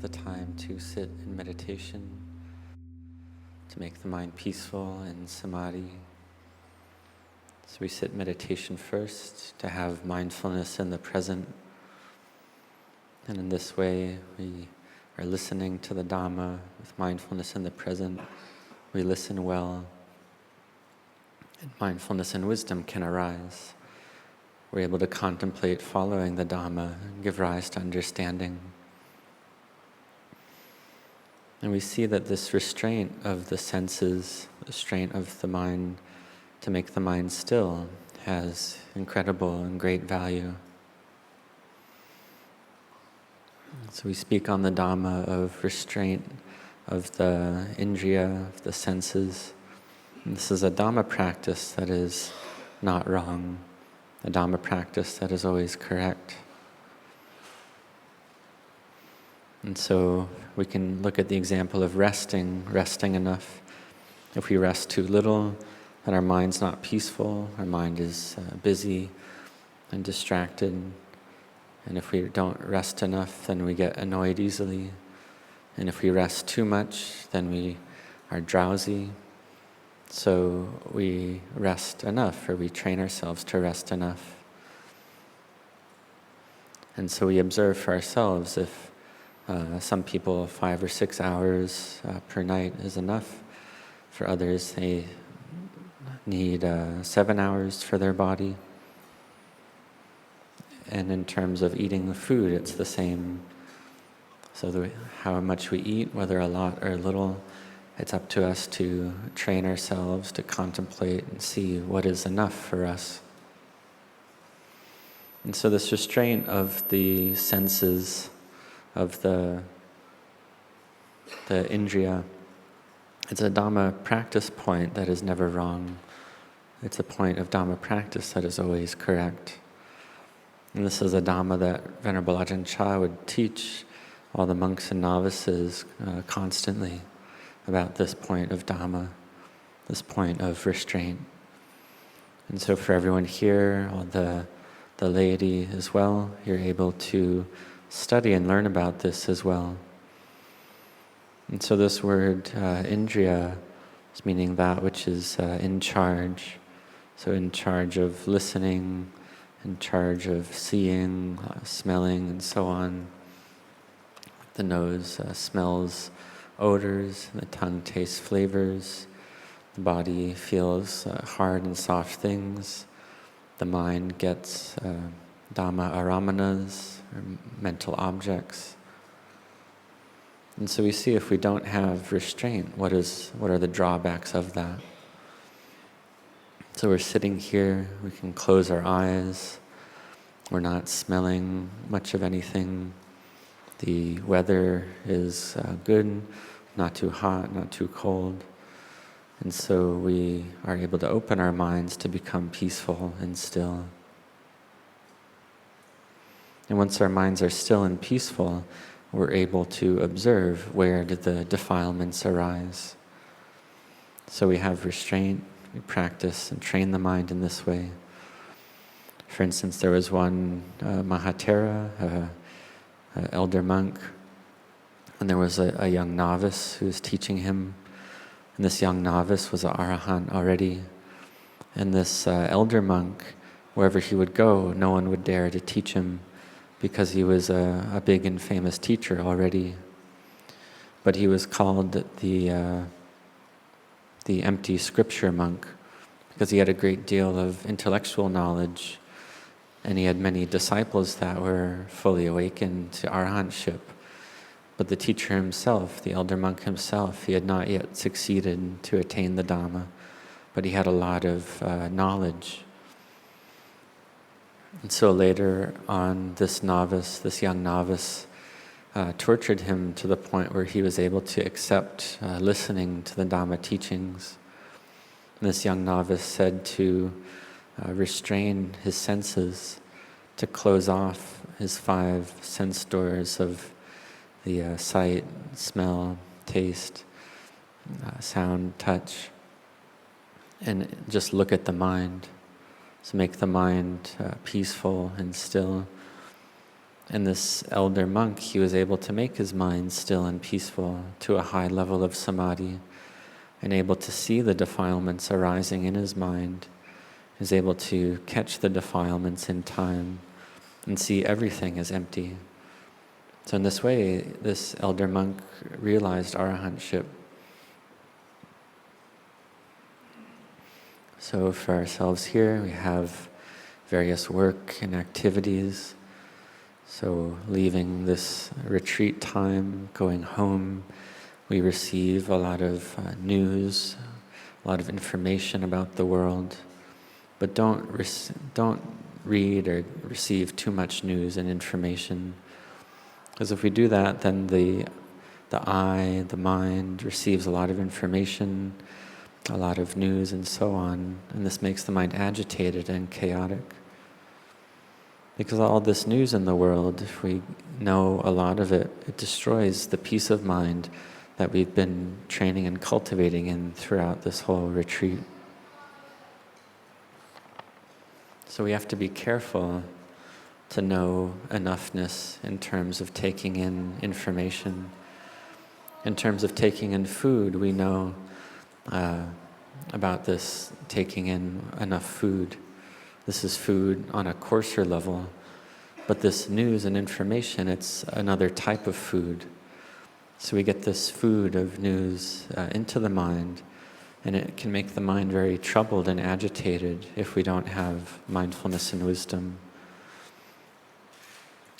the time to sit in meditation, to make the mind peaceful in samadhi. So we sit meditation first, to have mindfulness in the present. And in this way, we are listening to the Dhamma with mindfulness in the present. We listen well, and mindfulness and wisdom can arise. We're able to contemplate following the Dhamma and give rise to understanding. And we see that this restraint of the senses, restraint of the mind to make the mind still, has incredible and great value. So we speak on the Dhamma of restraint of the indria, of the senses. And this is a Dhamma practice that is not wrong, a Dhamma practice that is always correct. And so we can look at the example of resting enough. If we rest too little, then our mind's not peaceful, our mind is busy and distracted. And if we don't rest enough, then we get annoyed easily. And if we rest too much, then we are drowsy. So we rest enough, or we train ourselves to rest enough. And so we observe for ourselves if some people 5 or 6 hours per night is enough. For others, they need 7 hours for their body. And in terms of eating the food, it's the same. So how much we eat, whether a lot or little, it's up to us to train ourselves to contemplate and see what is enough for us. And so this restraint of the senses, of the indriya, it's a Dhamma practice point that is never wrong. It's a point of Dhamma practice that is always correct. And this is a Dhamma that Venerable Ajahn Chah would teach all the monks and novices constantly about this point of Dhamma, this point of restraint. And so for everyone here, all the laity as well, you're able to study and learn about this as well. And so this word indriya is meaning that which is in charge. So in charge of listening, in charge of seeing, smelling, and so on. The nose smells odors, the tongue tastes flavors, the body feels hard and soft things, the mind gets Dhamma aramanas, or mental objects. And so we see if we don't have restraint, what are the drawbacks of that? So we're sitting here, we can close our eyes, we're not smelling much of anything. The weather is good, not too hot, not too cold. And so we are able to open our minds to become peaceful and still. And once our minds are still and peaceful, we're able to observe where did the defilements arise. So we have restraint, we practice and train the mind in this way. For instance, there was one Mahatera, an elder monk, and there was a young novice who was teaching him. And this young novice was an arahant already. And this elder monk, wherever he would go, no one would dare to teach him because he was a big and famous teacher already. But he was called the empty scripture monk because he had a great deal of intellectual knowledge, and he had many disciples that were fully awakened to arahantship. But the teacher himself, the elder monk himself, he had not yet succeeded to attain the Dhamma, but he had a lot of knowledge. And so later on, this young novice, tortured him to the point where he was able to accept listening to the Dhamma teachings. And this young novice said to restrain his senses, to close off his 5 sense doors of the sight, smell, taste, sound, touch, and just look at the mind. So make the mind peaceful and still, And this elder monk, he was able to make his mind still and peaceful to a high level of samadhi, and able to see the defilements arising in his mind. He was able to catch the defilements in time and see everything as empty. So in this way, this elder monk realized arahantship. So for ourselves here, we have various work and activities. So leaving this retreat time, going home, we receive a lot of news, a lot of information about the world. But don't read or receive too much news and information. Because if we do that, then the eye, the mind receives a lot of information, a lot of news and so on, and this makes the mind agitated and chaotic. Because all this news in the world, if we know a lot of it, it destroys the peace of mind that we've been training and cultivating in throughout this whole retreat. So we have to be careful to know enoughness in terms of taking in information. In terms of taking in food, we know about this taking in enough food. This is food on a coarser level, but this news and information, it's another type of food. So we get this food of news into the mind, and it can make the mind very troubled and agitated if we don't have mindfulness and wisdom.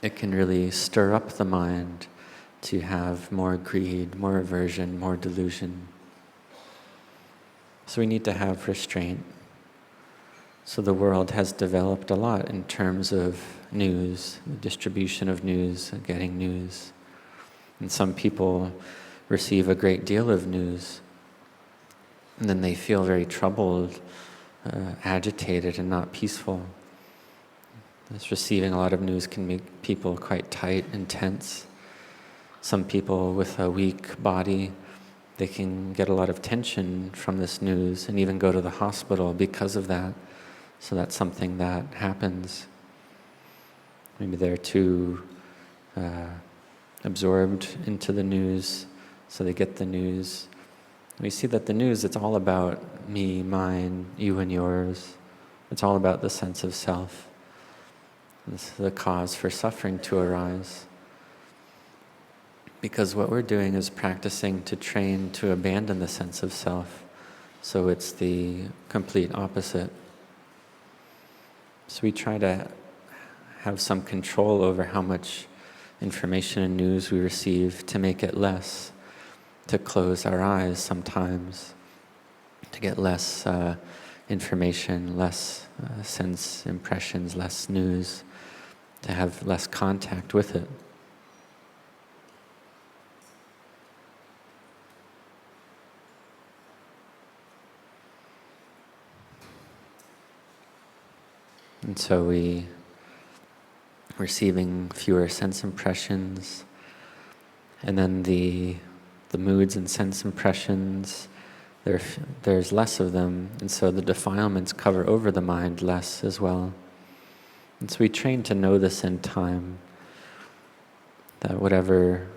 It can really stir up the mind to have more greed, more aversion, more delusion. So we need to have restraint. So the world has developed a lot in terms of news, the distribution of news, getting news. And some people receive a great deal of news, and then they feel very troubled, agitated, and not peaceful. This receiving a lot of news can make people quite tight and tense. Some people with a weak body, they can get a lot of tension from this news and even go to the hospital because of that. So that's something that happens. Maybe they're too absorbed into the news, so they get the news. We see that the news, it's all about me, mine, you and yours. It's all about the sense of self. This is the cause for suffering to arise. Because what we're doing is practicing to train to abandon the sense of self. So it's the complete opposite. So we try to have some control over how much information and news we receive to make it less, to close our eyes sometimes, to get less information, less sense impressions, less news, to have less contact with it. And so we receiving fewer sense impressions, and then the moods and sense impressions, there's less of them, and so the defilements cover over the mind less as well. And so we train to know this in time, that whatever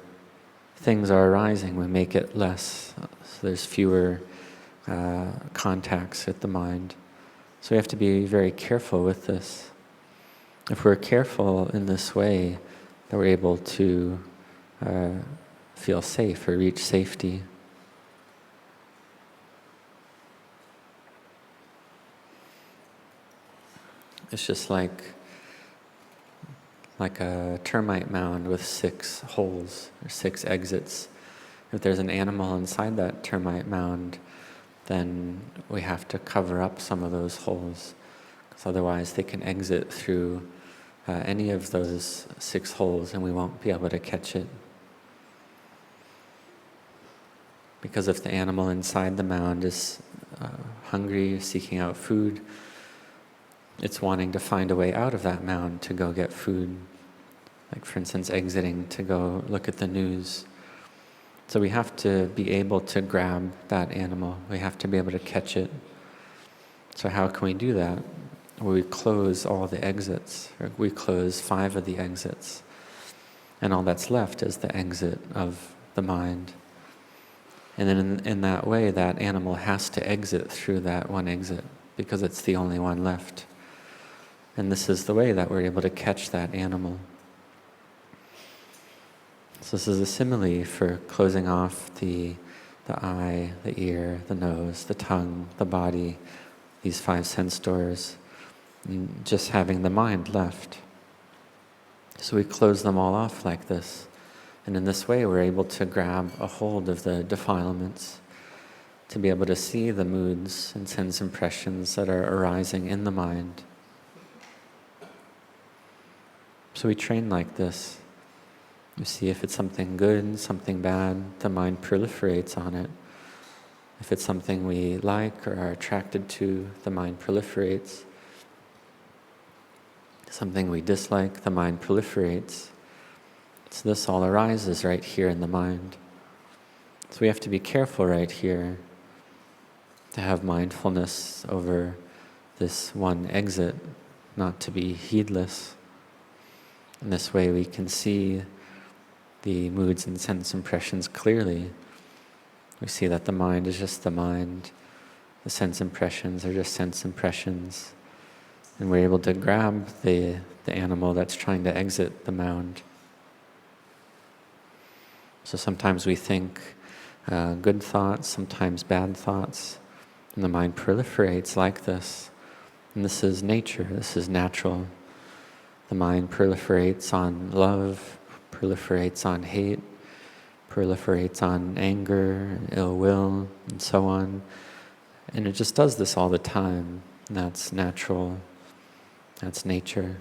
things are arising, we make it less, so there's fewer contacts with the mind. So we have to be very careful with this. If we're careful in this way, then we're able to feel safe or reach safety. It's just like a termite mound with 6 holes or 6 exits. If there's an animal inside that termite mound, then we have to cover up some of those holes, because otherwise they can exit through any of those 6 holes and we won't be able to catch it. Because if the animal inside the mound is hungry, seeking out food, it's wanting to find a way out of that mound to go get food. Like, for instance, exiting to go look at the news. So we have to be able to grab that animal. We have to be able to catch it. So how can we do that? Well, we close all the exits. Or we close 5 of the exits. and all that's left is the exit of the mind. And then in that way, that animal has to exit through that one exit, because it's the only one left. And this is the way that we're able to catch that animal. So this is a simile for closing off the eye, the ear, the nose, the tongue, the body, these 5 sense doors, and just having the mind left. So we close them all off like this. And in this way, we're able to grab a hold of the defilements, to be able to see the moods and sense impressions that are arising in the mind. So we train like this. You see if it's something good, something bad, the mind proliferates on it. If it's something we like or are attracted to, the mind proliferates. Something we dislike, the mind proliferates. So this all arises right here in the mind. So we have to be careful right here to have mindfulness over this one exit, not to be heedless. In this way we can see the moods and sense impressions clearly. We see that the mind is just the mind, the sense impressions are just sense impressions, and we're able to grab the animal that's trying to exit the mound. So sometimes we think good thoughts, sometimes bad thoughts, and the mind proliferates like this. And this is nature, this is natural. The mind proliferates on love, proliferates on hate, proliferates on anger, ill will, and so on. And it just does this all the time. And that's natural. That's nature.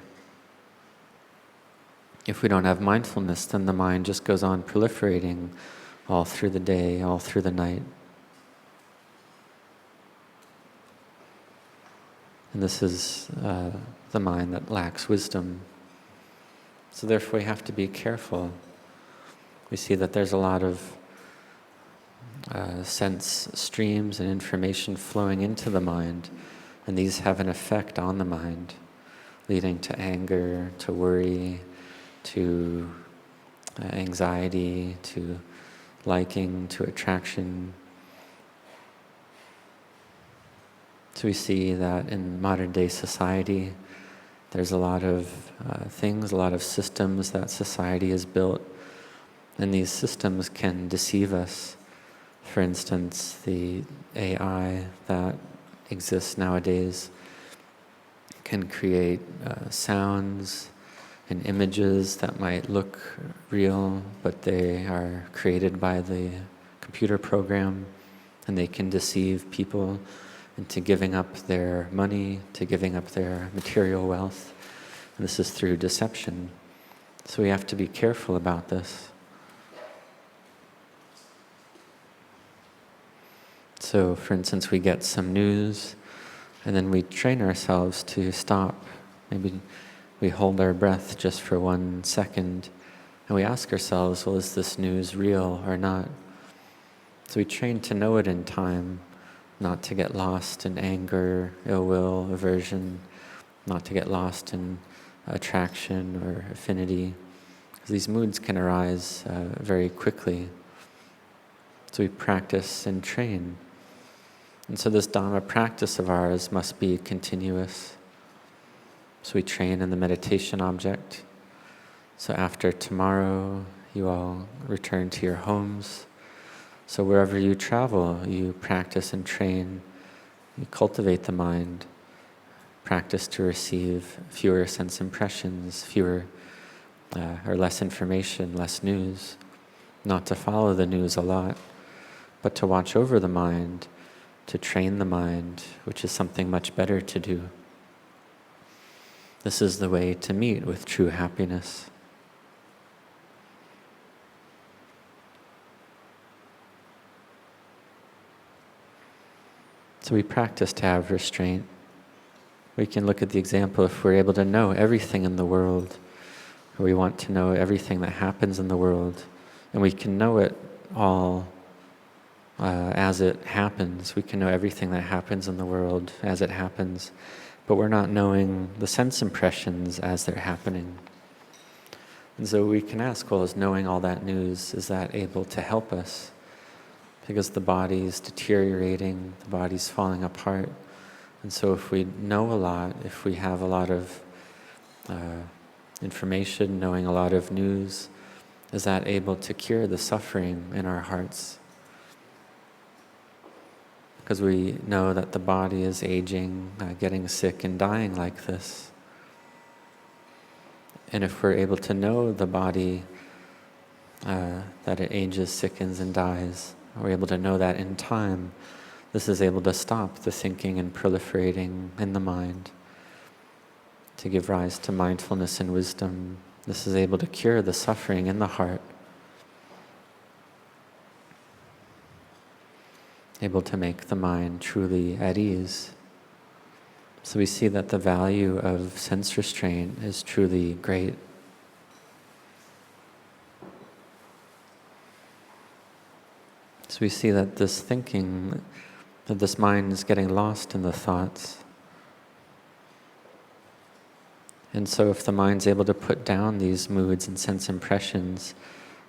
If we don't have mindfulness, then the mind just goes on proliferating all through the day, all through the night. And this is the mind that lacks wisdom. So therefore we have to be careful. We see that there's a lot of sense streams and information flowing into the mind, and these have an effect on the mind, leading to anger, to worry, to anxiety, to liking, to attraction. So we see that in modern day society, there's a lot of things, a lot of systems that society has built, and these systems can deceive us. For instance, the AI that exists nowadays can create sounds and images that might look real, but they are created by the computer program, and they can deceive people into giving up their money, to giving up their material wealth. And this is through deception. So we have to be careful about this. So, for instance, we get some news, and then we train ourselves to stop. Maybe we hold our breath just for 1 second, and we ask ourselves, well, is this news real or not? So we train to know it in time, not to get lost in anger, ill will, aversion, not to get lost in attraction or affinity. Because these moods can arise very quickly. So we practice and train. And so this Dhamma practice of ours must be continuous. So we train in the meditation object. So after tomorrow, you all return to your homes. So wherever you travel, you practice and train, you cultivate the mind, practice to receive fewer sense impressions, fewer or less information, less news, not to follow the news a lot, but to watch over the mind, to train the mind, which is something much better to do. This is the way to meet with true happiness. So we practice to have restraint. We can look at the example if we're able to know everything in the world, or we want to know everything that happens in the world, and we can know it all as it happens. We can know everything that happens in the world as it happens, but we're not knowing the sense impressions as they're happening. And so we can ask, well, is knowing all that news, is that able to help us? Because the body's deteriorating, the body's falling apart. And so if we know a lot, if we have a lot of information, knowing a lot of news, is that able to cure the suffering in our hearts? Because we know that the body is aging, getting sick and dying like this. And if we're able to know the body, that it ages, sickens and dies, we're able to know that in time, this is able to stop the thinking and proliferating in the mind, to give rise to mindfulness and wisdom. This is able to cure the suffering in the heart, able to make the mind truly at ease. So we see that the value of sense restraint is truly great. So we see that this thinking, that this mind is getting lost in the thoughts. And so if the mind's able to put down these moods and sense impressions,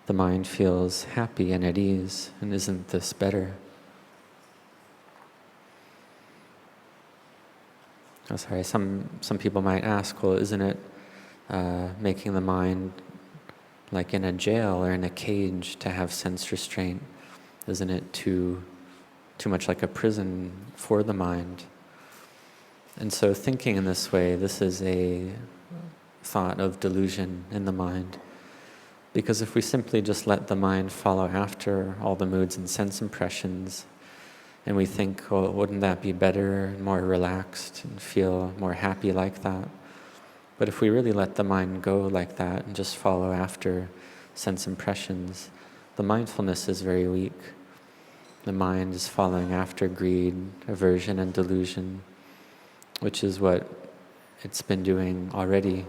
the mind feels happy and at ease. And isn't this better? Oh, sorry, some people might ask, well, isn't it making the mind like in a jail or in a cage to have sense restraint? Isn't it too much like a prison for the mind? And so thinking in this way, this is a thought of delusion in the mind. Because if we simply just let the mind follow after all the moods and sense impressions, and we think, oh, wouldn't that be better, more relaxed, and feel more happy like that? But if we really let the mind go like that and just follow after sense impressions, the mindfulness is very weak. The mind is following after greed, aversion, and delusion, which is what it's been doing already.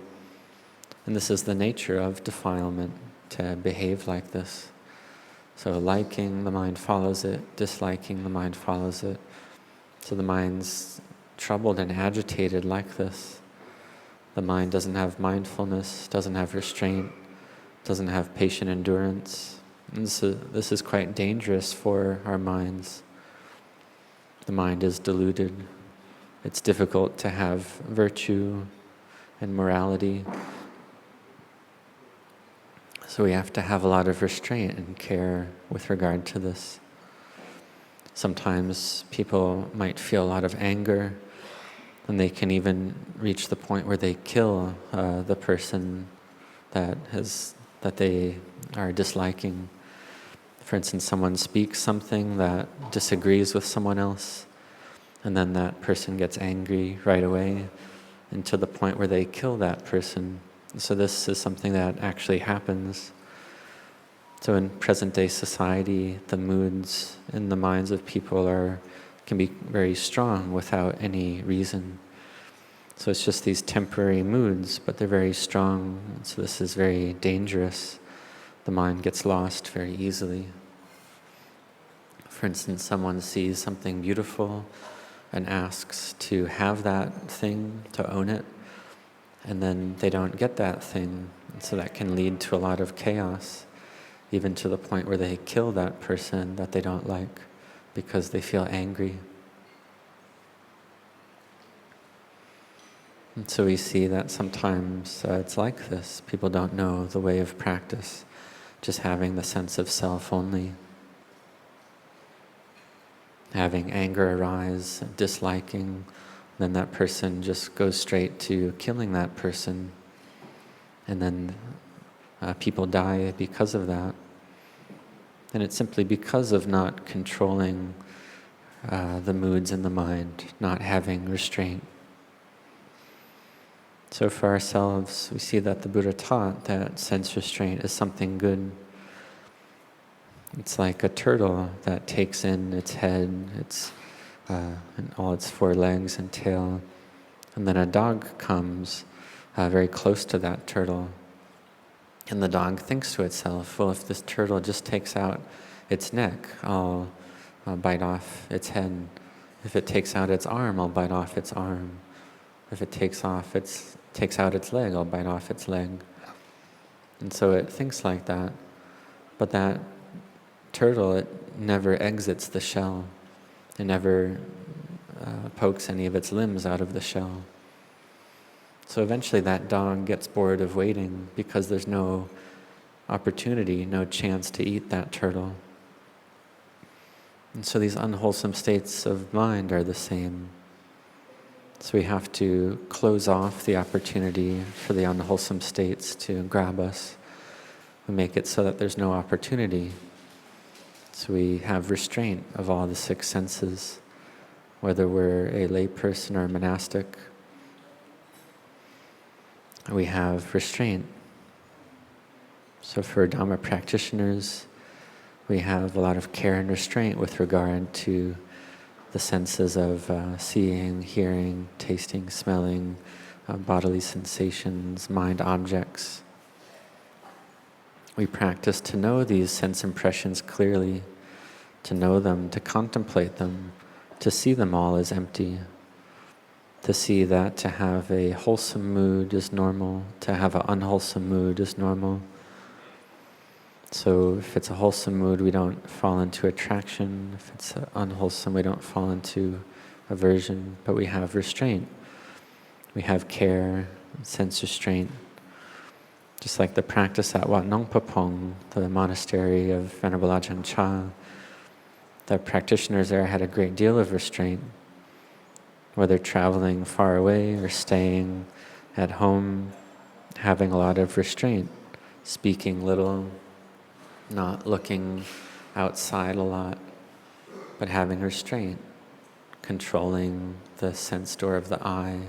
And this is the nature of defilement, to behave like this. So liking, the mind follows it. Disliking, the mind follows it. So the mind's troubled and agitated like this. The mind doesn't have mindfulness, doesn't have restraint, doesn't have patient endurance. And this is quite dangerous for our minds. The mind is deluded. It's difficult to have virtue and morality. So we have to have a lot of restraint and care with regard to this. Sometimes people might feel a lot of anger, and they can even reach the point where they kill the person that they are disliking. For instance, someone speaks something that disagrees with someone else, and then that person gets angry right away, and to the point where they kill that person. So this is something that actually happens. So in present-day society, the moods in the minds of people can be very strong without any reason. So it's just these temporary moods, but they're very strong. So this is very dangerous. The mind gets lost very easily. For instance, someone sees something beautiful and asks to have that thing, to own it, and then they don't get that thing. And so that can lead to a lot of chaos, even to the point where they kill that person that they don't like because they feel angry. And so we see that sometimes it's like this. People don't know the way of practice, just having the sense of self only. Having anger arise, disliking, then that person just goes straight to killing that person. And then people die because of that. And it's simply because of not controlling the moods in the mind, not having restraint. So for ourselves, we see that the Buddha taught that sense restraint is something good. It's like a turtle that takes in its head, and all its four legs and tail, and then a dog comes very close to that turtle, and the dog thinks to itself, well, if this turtle just takes out its neck, I'll bite off its head. If it takes out its arm, I'll bite off its arm. If it takes out its leg, I'll bite off its leg. And so it thinks like that, but that turtle, it never exits the shell. It never pokes any of its limbs out of the shell. So eventually that dog gets bored of waiting because there's no opportunity, no chance to eat that turtle. And so these unwholesome states of mind are the same. So we have to close off the opportunity for the unwholesome states to grab us. We make it so that there's no opportunity. So we have restraint of all the six senses, whether we're a lay person or a monastic. We have restraint. So for Dhamma practitioners, we have a lot of care and restraint with regard to the senses of seeing, hearing, tasting, smelling, bodily sensations, mind objects. We practice to know these sense impressions clearly, to know them, to contemplate them, to see them all as empty, to see that to have a wholesome mood is normal, to have an unwholesome mood is normal. So if it's a wholesome mood, we don't fall into attraction. If it's unwholesome, we don't fall into aversion, but we have restraint. We have care, sense restraint. Just like the practice at Wat Marp, the monastery of Venerable Ajahn Chah, the practitioners there had a great deal of restraint. Whether traveling far away or staying at home, having a lot of restraint, speaking little, not looking outside a lot, but having restraint, controlling the sense door of the eye,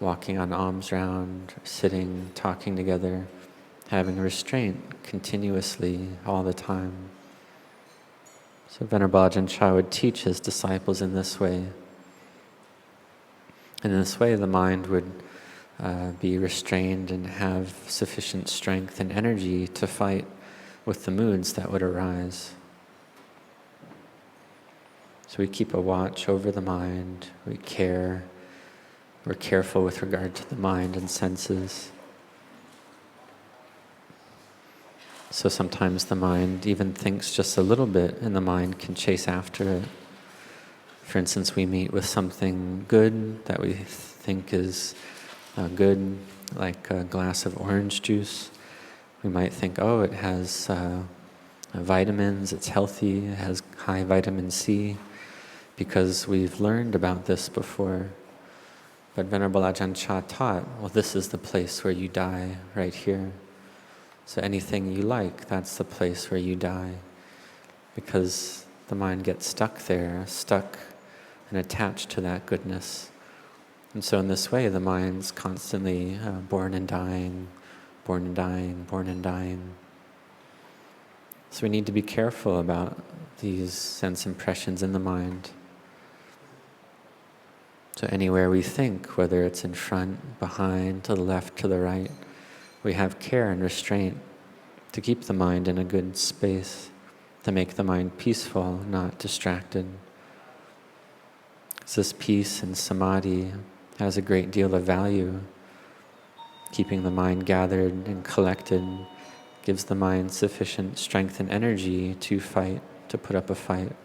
walking on alms round, sitting, talking together, having restraint continuously all the time. So Venerable Ajahn Chah would teach his disciples in this way. And in this way, the mind would be restrained and have sufficient strength and energy to fight with the moods that would arise. So we keep a watch over the mind, we care, we're careful with regard to the mind and senses. So sometimes the mind even thinks just a little bit and the mind can chase after it. For instance, we meet with something good that we think is good, like a glass of orange juice. We might think, oh, it has vitamins, it's healthy, it has high vitamin C, because we've learned about this before. But Venerable Ajahn Chah taught, well, this is the place where you die, right here. So anything you like, that's the place where you die. Because the mind gets stuck there, stuck and attached to that goodness. And so in this way, the mind's constantly born and dying, born and dying, born and dying. So we need to be careful about these sense impressions in the mind. So anywhere we think, whether it's in front, behind, to the left, to the right, we have care and restraint to keep the mind in a good space, to make the mind peaceful, not distracted. So this peace and samadhi has a great deal of value. Keeping the mind gathered and collected gives the mind sufficient strength and energy to fight, to put up a fight.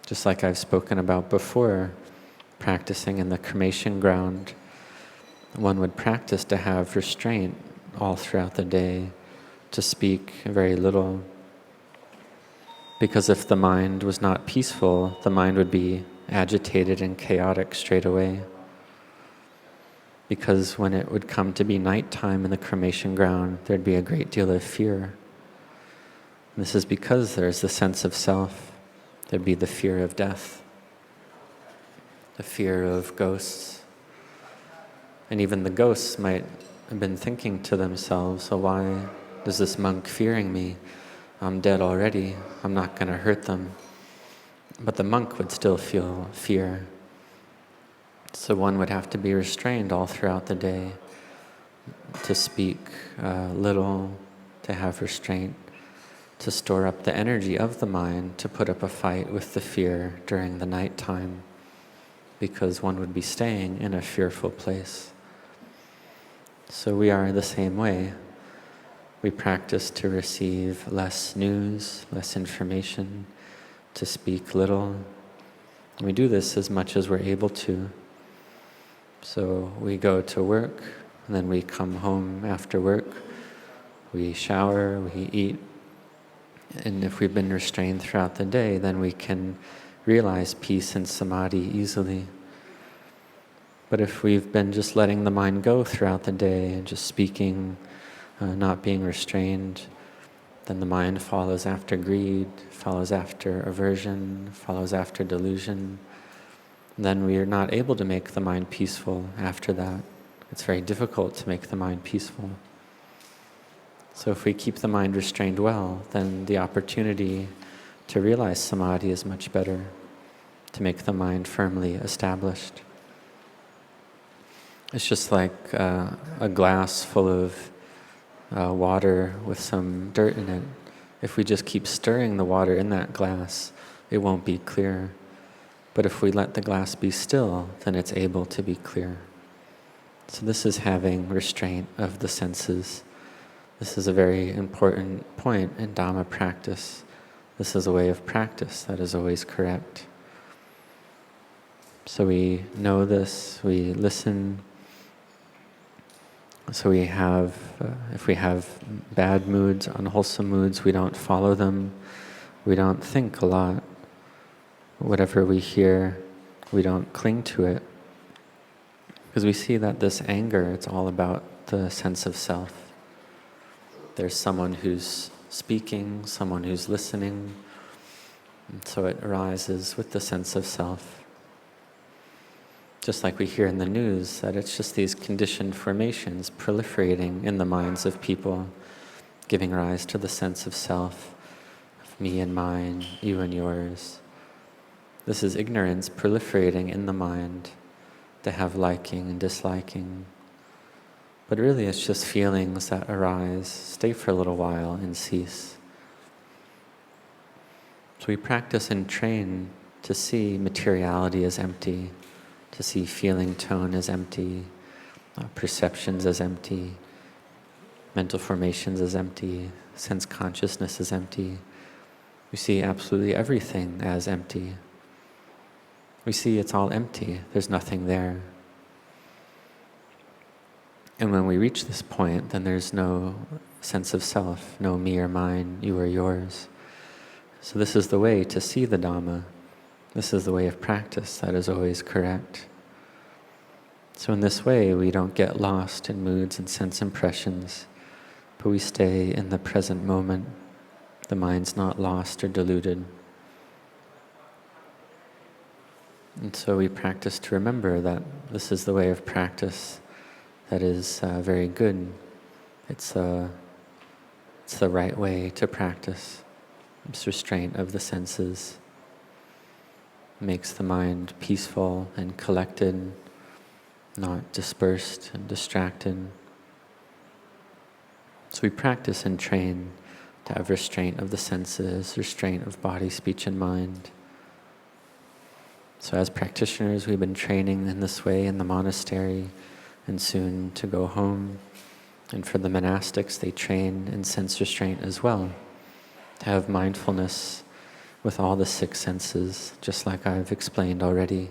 Just like I've spoken about before, practicing in the cremation ground, one would practice to have restraint all throughout the day, to speak very little. Because if the mind was not peaceful, the mind would be agitated and chaotic straight away. Because when it would come to be nighttime in the cremation ground, there'd be a great deal of fear. And this is because there's the sense of self. There'd be the fear of death, the fear of ghosts. And even the ghosts might have been thinking to themselves, so why is this monk fearing me? I'm dead already, I'm not going to hurt them. But the monk would still feel fear. So one would have to be restrained all throughout the day, to speak little, to have restraint, to store up the energy of the mind, to put up a fight with the fear during the night time, because one would be staying in a fearful place. So we are the same way. We practice to receive less news, less information, to speak little. And we do this as much as we're able to. So we go to work, and then we come home after work. We shower, we eat. And if we've been restrained throughout the day, then we can realize peace and samadhi easily. But if we've been just letting the mind go throughout the day and just speaking, not being restrained, then the mind follows after greed, follows after aversion, follows after delusion. Then we are not able to make the mind peaceful after that. It's very difficult to make the mind peaceful. So if we keep the mind restrained well, then the opportunity to realize samadhi is much better, to make the mind firmly established. It's just like a glass full of water with some dirt in it. If we just keep stirring the water in that glass, it won't be clear. But if we let the glass be still, then it's able to be clear. So this is having restraint of the senses. This is a very important point in Dhamma practice. This is a way of practice that is always correct. So we know this, we listen. So we have, if we have bad moods, unwholesome moods, we don't follow them. We don't think a lot. Whatever we hear, we don't cling to it. Because we see that this anger, it's all about the sense of self. There's someone who's speaking, someone who's listening, and so it arises with the sense of self. Just like we hear in the news, that it's just these conditioned formations proliferating in the minds of people, giving rise to the sense of self, of me and mine, you and yours. This is ignorance proliferating in the mind to have liking and disliking. But really it's just feelings that arise, stay for a little while and cease. So we practice and train to see materiality as empty, to see feeling tone as empty, perceptions as empty, mental formations as empty, sense consciousness as empty. We see absolutely everything as empty. We see it's all empty, there's nothing there. And when we reach this point, then there's no sense of self, no me or mine, you or yours. So this is the way to see the Dhamma. This is the way of practice that is always correct. So in this way, we don't get lost in moods and sense impressions, but we stay in the present moment. The mind's not lost or deluded. And so we practice to remember that this is the way of practice that is very good. It's the right way to practice. It's restraint of the senses. Makes the mind peaceful and collected, not dispersed and distracted. So we practice and train to have restraint of the senses, restraint of body, speech, and mind. So as practitioners, we've been training in this way in the monastery and soon to go home. And for the monastics, they train in sense restraint as well, to have mindfulness with all the six senses, just like I've explained already,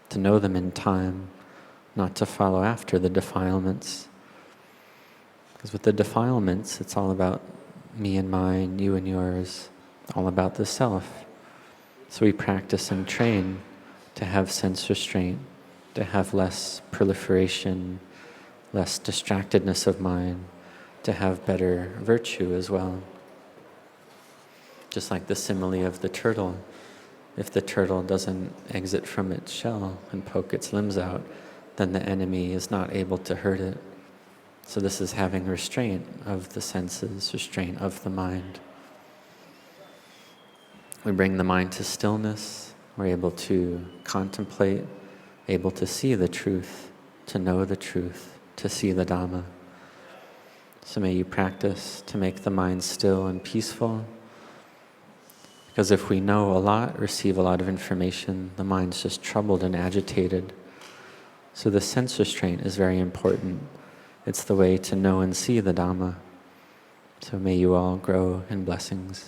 to know them in time, not to follow after the defilements. Because with the defilements, it's all about me and mine, you and yours, all about the self. So we practice and train to have sense restraint, to have less proliferation, less distractedness of mind, to have better virtue as well. Just like the simile of the turtle. If the turtle doesn't exit from its shell and poke its limbs out, then the enemy is not able to hurt it. So this is having restraint of the senses, restraint of the mind. We bring the mind to stillness. We're able to contemplate, able to see the truth, to know the truth, to see the Dhamma. So may you practice to make the mind still and peaceful. Because if we know a lot, receive a lot of information, the mind's just troubled and agitated. So the sense restraint is very important. It's the way to know and see the Dhamma. So may you all grow in blessings.